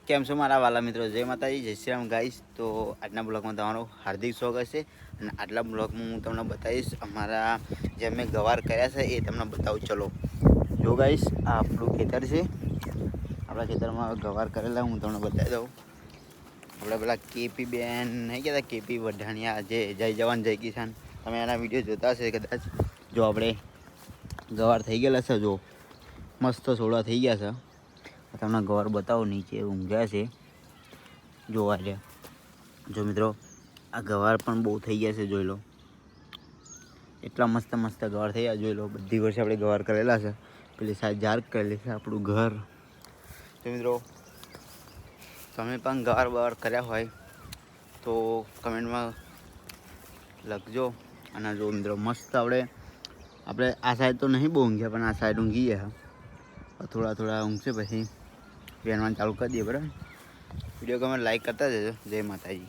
કેમ છો મારા વાલા મિત્રો? જય માતાજી, જય શ્રી રામ ગાઈસ. તો આજના બ્લોગમાં તમારું હાર્દિક સ્વાગત છે. અને આટલા બ્લોગમાં હું તમને બતાવીશ અમારા જે અમે ગવાર કર્યા છે એ તમને બતાવું. ચલો જો ગાઈસ, આ આપણું ખેતર છે. આપણા ખેતરમાં ગવાર કરેલા હું તમને બતાવી દઉં. આપણે પેલા કેપી બેન નહીં કહેતા, કેપી વઢાણિયા, જે જય જવાન જય કિસાન, તમે એના વિડીયો જોતા હશે કદાચ. જો આપણે ગવાર થઈ ગયેલા છે, જો મસ્ત છોડવા થઈ ગયા છે. તમને ગવાર બતાવો, નીચે ઊંઘ્યા છે જોવા લે. જો મિત્રો, આ ગવાર પણ બહુ થઈ ગયા છે, જોઈ લો. એટલા મસ્ત મસ્ત ગવાર થઈ ગયા, જોઈ લો. બધી વર્ષે આપણે ગવાર કરેલા છે. પેલી સાઈડ જાર્ક કરેલી છે આપણું ઘર. તો મિત્રો, તમે પણ ગવાર બવાર કર્યા હોય તો કમેન્ટમાં લખજો. અને જો મિત્રો, મસ્ત આપણે આ સાઈડ તો નહીં બહુ ઊંઘ્યા, પણ આ સાઈડ ઊંઘી ગયા. થોડા ઊંઘશે પછી વેનવાન ચાલુ કરી દઈએ, બરાબર. વિડીયો ગમે લાઈક કરતા જજો. જય માતાજી.